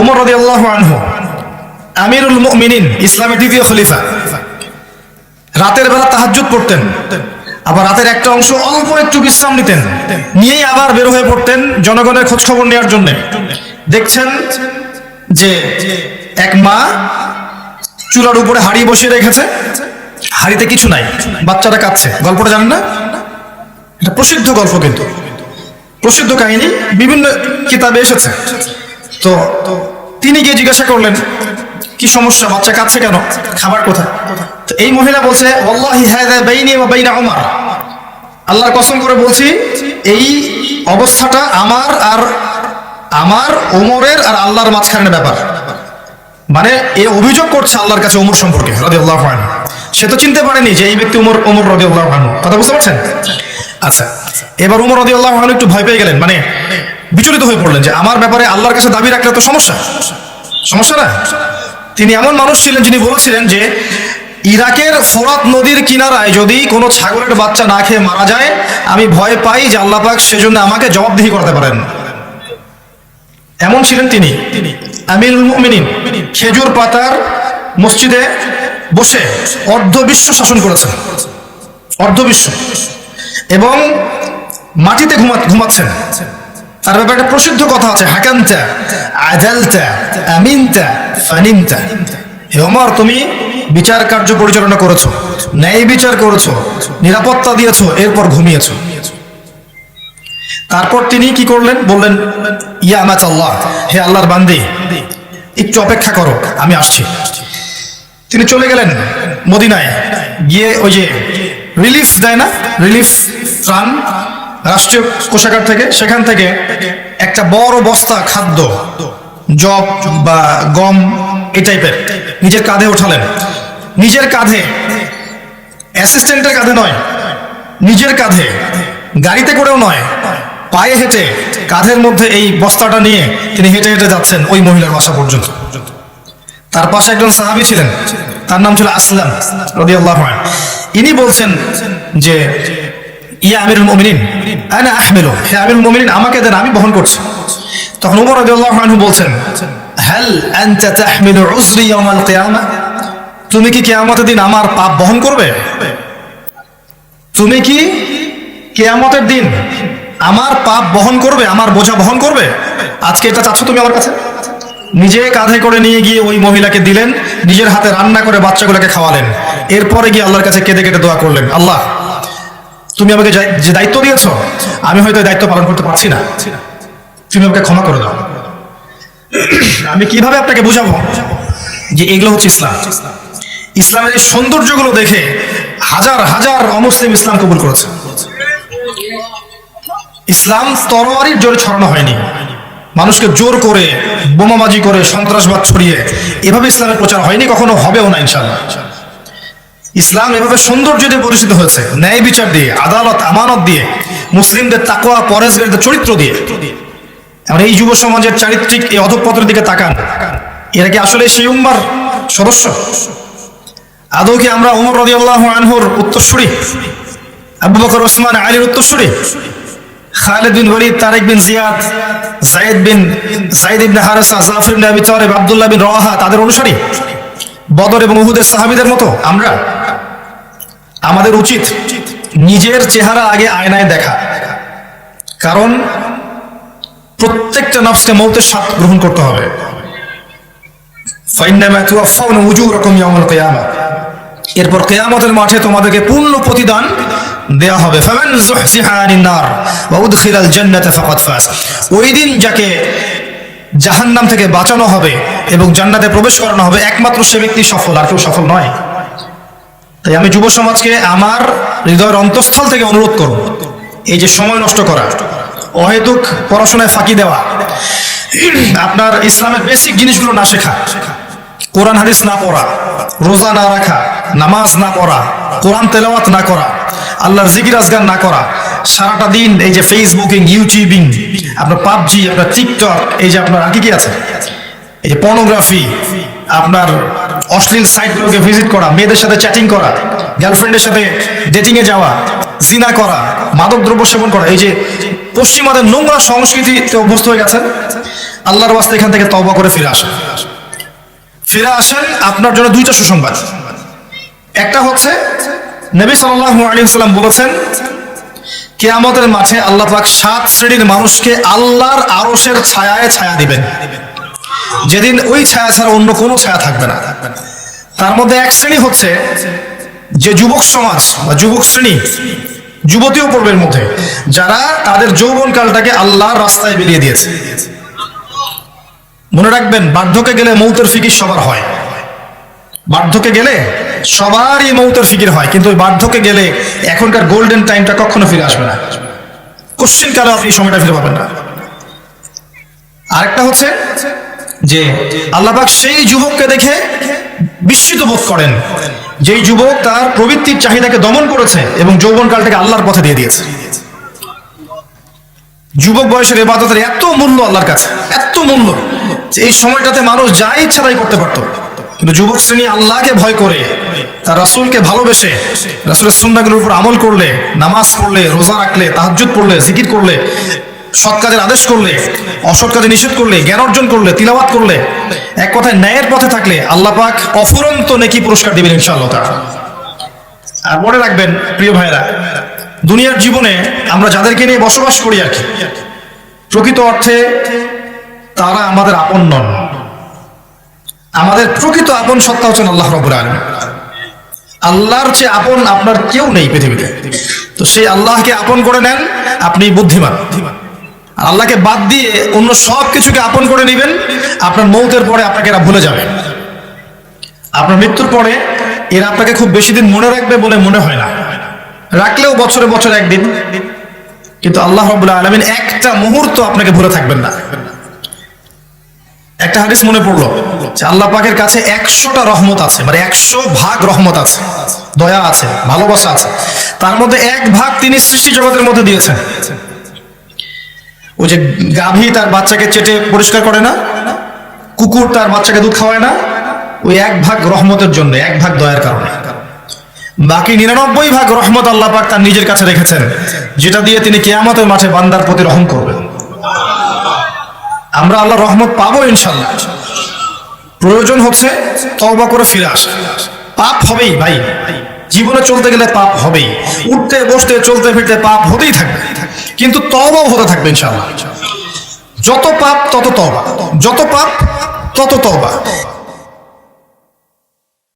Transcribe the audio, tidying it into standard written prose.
উমর রাদিয়াল্লাহু আনহু আমিরুল মুমিনিন, ইসলামের দ্বিতীয় খলিফা, রাতের বেলা তাহাজ্জুদ পড়তেন, আবার রাতের একটা অংশ অল্প একটু বিশ্রাম নিতেন, নিয়েই আবার বের হয়ে পড়তেন জনগণের খোঁজ খবর নেওয়ার জন্য। দেখছেন যে এক মা চুলার উপরে হাঁড়ি বসিয়ে রেখেছে, হাঁড়িতে কিছু নাই, বাচ্চাটা কাঁদছে। গল্পটা জানেন না? এটা প্রসিদ্ধ গল্প, কিন্তু প্রসিদ্ধ কাহিনী, বিভিন্ন কিতাবে এসেছে। তো তিনি গিয়ে জিজ্ঞাসা করলেন, কি সমস্যা, বাচ্চা কাঁদছে কেন, খাবার কোথায়? তো এই মহিলা বলছে, ওয়াল্লাহি হাযা বাইনি ওয়া বাইনা উমর, আল্লাহর কসম করে বলছি এই অবস্থাটা আমার ওমরের আর আল্লাহর মাঝখানের ব্যাপার। মানে এ অভিযোগ করছে আল্লাহর কাছে ওমর সম্পর্কে রাদিয়াল্লাহু আনহু। সে তো চিনতে পারেনি যে এই ব্যক্তি ওমর রাদিয়াল্লাহু আনহু। কথা বুঝতে পারছেন? আচ্ছা, এবার ওমর রাদিয়াল্লাহু আনহু একটু ভয় পেয়ে গেলেন, মানে বিচলিত হয়ে পড়লেন যে আমার ব্যাপারে আল্লাহর কাছে দাবি রাখলে তো সমস্যা না। তিনি এমন মানুষ ছিলেন যিনি বলেছিলেন যে ইরাকের ফোরাত নদীর কিনারায় যদি কোনো ছাগলের বাচ্চা না খেয়ে মারা যায়, আমি ভয় পাই যে আল্লাহ পাক সেজন্য আমাকে জবাবদিহি করতে পারেন। এমন ছিলেন তিনি আমিরুল মুমিনিন। খেজুর পাতার মসজিদে বসে অর্ধবিশ্ব শাসন করেছেন, অর্ধবিশ্ব, এবং মাটিতে ঘুমাচ্ছেন। তার ব্যাপারে একটা প্রসিদ্ধ কথা আছে, হাকামতা আদালতা আমিনতা ফানিমতা। হে ওমর, তুমি বিচার কার্য পরিচালনা করেছো, ন্যায় বিচার করেছো, নিরাপত্তা দিয়েছো, এরপর ঘুমিয়েছো। তারপর তিনি কি করলেন? বললেন, ইয়া আমাতাল্লাহ, হে আল্লাহর বান্দি, একটু অপেক্ষা করো, আমি আসছি। তিনি চলে গেলেন মদিনায়, গিয়ে ওই যে রিলিফ দেয় না, রিলিফ ত্রাণ রাষ্ট্রীয় কোষাগার থেকে, সেখান থেকে একটা বড় বস্তা খাদ্য, জব বা গম এই টাইপের নিজের কাঁধে উঠালেন। নিজের কাঁধে, অ্যাসিস্ট্যান্টের কাঁধে নয়, নিজের কাঁধে, গাড়িতে করেও নয়, পায়ে হেঁটে কাঁধের মধ্যে এই বস্তাটা নিয়ে তিনি হেঁটে হেঁটে যাচ্ছেন ওই মহিলার বাসা পর্যন্ত। তার পাশে একজন সাহাবী ছিলেন, তার নাম ছিল আসলাম রাদিয়াল্লাহু আনহু। ইনি বলছেন যে ইয়া আমিরুল মুমিনিন আনা আহমিলু, হে আমিরুল মুমিনিন, আমাকে দেন, আমি বহন করছি। তখন ওমর রাদিয়াল্লাহু আনহু বলছেন, হাল আনতা তাহমিলু উযরি ইয়াউমাল কিয়ামাহ, তুমি কি কিয়ামতের দিন আমার পাপ বহন করবে? তুমি কি কিয়ামতের দিন আমার পাপ বহন করবে, আমার বোঝা বহন করবে? আজকে এটা চাচ্ছ তুমি আমার কাছে? নিজে কাঁধে করে নিয়ে গিয়ে ওই মহিলাকে দিলেন, নিজের হাতে রান্না করে বাচ্চাগুলোকে খাওয়ালেন। এরপরে গিয়ে আল্লাহর কাছে কেঁদে কেটে দোয়া করলেন, আল্লাহ, তুমি আমাকে যে দায়িত্ব দিয়েছো, আমি হয়তো দায়িত্ব পালন করতে পারছি না, তুমি আমাকে ক্ষমা করে দাও। আমি কিভাবে আপনাকে বুঝাবো যে এগুলো হচ্ছে ইসলাম? ইসলামের এই সৌন্দর্যগুলো দেখে হাজার হাজার অমুসলিম ইসলাম কবুল করেছে। ইসলাম তরবারির জোরে ছড়ানো হয়নি, মানুষকে জোর করে, বোমাবাজি করে, সন্ত্রাসবাদ ছড়িয়ে এভাবে ইসলামের প্রচার হয়নি, কখনো হবেও না ইনশাআল্লাহ। ইসলাম এভাবে সৌন্দর্য দিয়ে পরিচিত হয়েছে, ন্যায় বিচার দিয়ে, আদালত আমানত দিয়ে, মুসলিমদের তাকওয়া পরহেজগারীদের চরিত্র দিয়ে। এখন এই যুব সমাজের চারিত্রিক এই অধঃপতনের দিকে তাকান, এরা কি আসলে সেই উম্মার সদস্য? আদৌ কি আমরা ওমর রাদিয়াল্লাহু আনহুর উত্তরসূরি, আবু বকর, ওসমান, আলীর উত্তরসূরি, খালিদ বিন ওয়ালিদ, তারিক বিন জিয়াদ, যায়েদ ইবনে হারেসা, জাফর ইবনে আবি তালেব, আব্দুল্লাহ বিন রওয়াহা, তাদের অনুসারী, বদর এবং উহুদের সাহাবীদের মতো আমরা? আমাদের উচিত নিজের চেহারা আগে আয়নায় দেখা, কারণ প্রত্যেকটা নফসকে মৌতের স্বাদ গ্রহণ করতে হবে। ফাইন্নামা তুওয়াফাউনা উজুরাকুম ইয়াউমাল কিয়ামাহ, এরপর কিয়ামতের মাঠে তোমাদেরকে পূর্ণ প্রতিদান দেয়া হবে। ফামান যুহজিহা আনিন নার ওয়া উদখিলাল জান্নাতা ফাকাদ ফাজ, ওই দিন যাকে জাহান্নাম থেকে বাঁচানো হবে এবং জান্নাতে প্রবেশ করানো হবে, একমাত্র সে ব্যক্তি সফল, আর কেউ সফল নয়। তাই আমি যুব সমাজকে আমার হৃদয়ের অন্তঃস্থল থেকে অনুরোধ করব, এই যে সময় নষ্ট করা, অহেতুক পড়াশোনায় ফাঁকি দেওয়া, আপনার ইসলামের বেসিক জিনিসগুলো না শেখা, কোরআন হাদিস না পড়া, রোজা না রাখা, নামাজ না পড়া, কোরআন তেলাওয়াত না করা, আল্লাহর জিকির আজগার না করা, সারাটা দিন এই যে ফেসবুকিং, ইউটিউবিং, আপনার পাবজি, আপনার টিকটক, এই যে আপনার কি আছে, এই যে পর্নোগ্রাফি, আপনার অশ্লীল সাইটগুলোকে ভিজিট করা, মেয়েদের সাথে চ্যাটিং করা, গার্লফ্রেন্ডের সাথে ডেটিং এ যাওয়া, জিনা করা, মাদক দ্রব্য সেবন করা, এই যে পশ্চিমাদের নোংরা সংস্কৃতিতে অভ্যস্ত হয়ে গেছেন। আল্লাহর ওয়াস্তে এখান থেকে তওবা করে ফিরে আসেন। ফিরে আসেন, আপনার জন্য দুইটা সুসংবাদ। একটা হচ্ছে নবী সাল্লাল্লাহু আলাইহি ওয়াসাল্লাম বলেছেন, কিয়ামতের মাঠে আল্লাহ পাক 7 শ্রেণীর মানুষকে আল্লাহর আরশের ছায়ায় ছায়া দিবেন, যেদিন ওই ছায়া ছাড়া অন্য কোনো ছায়া থাকবে না। তার মধ্যে এক শ্রেণী হচ্ছে যে যুবক সমাজ বা যুবক শ্রেণী, যুবতীও পর্বের মধ্যে, যারা তাদের যৌবনকালটাকে আল্লাহর রাস্তায় বিলিয়ে দিয়েছে। মনে রাখবেন, বার্ধক্যে গেলে মৌতের ফিকির সবার হয়, বার্ধক্যে গেলে সবারই মৌতের ফিকির হয়, কিন্তু ওই বার্ধক্যে গেলে এখনকার গোল্ডেন টাইমটা কখনো ফিরে আসবে না, কোশ্চিন কালে আপনি সময়টা ফিরে পাবেন না। আরেকটা হচ্ছে যে আল্লাহ পাক সেই যুবককে দেখে বিস্মিত বোধ করেন, যেই যুবক তার প্রবৃত্তির চাহিদাকে দমন করেছে এবং যৌবনকালটাকে আল্লাহর পথে দিয়ে দিয়েছে। যুবক বয়সের ইবাদতের এত মূল্য আল্লাহর কাছে, এত মূল্য যে এই সময়টাতে মানুষ যা ইচ্ছা তাই করতে পারতো, কিন্তু যুবক শ্রেণী আল্লাহকে ভয় করে, তার রাসূলকে ভালোবেসে, রাসূলের সুন্নাহগুলোর উপর আমল করলে, নামাজ পড়লে, রোজা রাখলে, তাহাজ্জুদ পড়লে, জিকির করলে, সৎ কাজের আদেশ করলে, অসৎ কাজে নিষেধ করলে, জ্ঞান অর্জন করলে, তিলাওয়াত করলে, এক কথায় ন্যায়ের পথে থাকলে আল্লাহ পাক অফুরন্ত নেকি পুরস্কার দিবেন ইনশাআল্লাহ তাআলা। আর মনে রাখবেন প্রিয় ভাইরা, দুনিয়ার জীবনে আমরা যাদেরকে নিয়ে বসবাস করি আর কি, প্রকৃত অর্থে তারা আমাদের আপন নন। আমাদের প্রকৃত আপন সত্তা হচ্ছেন আল্লাহ রাব্বুল আলামিন। আল্লাহর চেয়ে আপন আপনার কেউ নেই পৃথিবীতে। তো সেই আল্লাহকে আপন করে নেন, আপনি বুদ্ধিমান। আল্লাহকে বাদ দিয়ে অন্য সব কিছুকে আপন করে নেবেন, আপনার মৌতের পরে আপনাকে এরা ভুলে যাবে। আপনার মৃত্যুর পরে এরা আপনাকে খুব বেশি দিন মনে রাখবে বলে মনে হয় না, রাখলেও বছরে বছরে একদিন, কিন্তু আল্লাহ রাব্বুল আলামিন একটা মুহূর্ত আপনাকে ভুলে থাকবেন না। একটা হাদিস মনে পড়লো যে আল্লাহ পাকের কাছে 100টা রহমত আছে, মানে 100 ভাগ রহমত আছে, দয়া আছে, ভালোবাসা আছে। তার মধ্যে 1 ভাগ তিনি সৃষ্টি জগতের মধ্যে দিয়েছেন। ওই যে গাভী তার বাচ্চাকে চেটে পরিষ্কার করে না, কুকুর তার বাচ্চাকে দুধ খাওয়ায় না, ওই 1 ভাগ রহমতের জন্য, 1 ভাগ দয়ার কারণে। বাকি 99 ভাগ রহমত আল্লাহ পাক তার নিজের কাছে রেখেছেন, যেটা দিয়ে তিনি কিয়ামতের মাঠে বান্দার প্রতি রহম করবেন। আমরা আল্লাহর রহমত পাবো ইনশাআল্লাহ। প্রয়োজন হচ্ছে তওবা করে ফিরে আসা। পাপ হবেই ভাই, জীবনে চলতে গেলে পাপ হবেই, উঠতে বসতে চলতে ফিরতে পাপ হতেই থাকবে, কিন্তু তওবাও হতে থাকবে ইনশাআল্লাহ। যত পাপ তত তওবা, যত পাপ তত তওবা।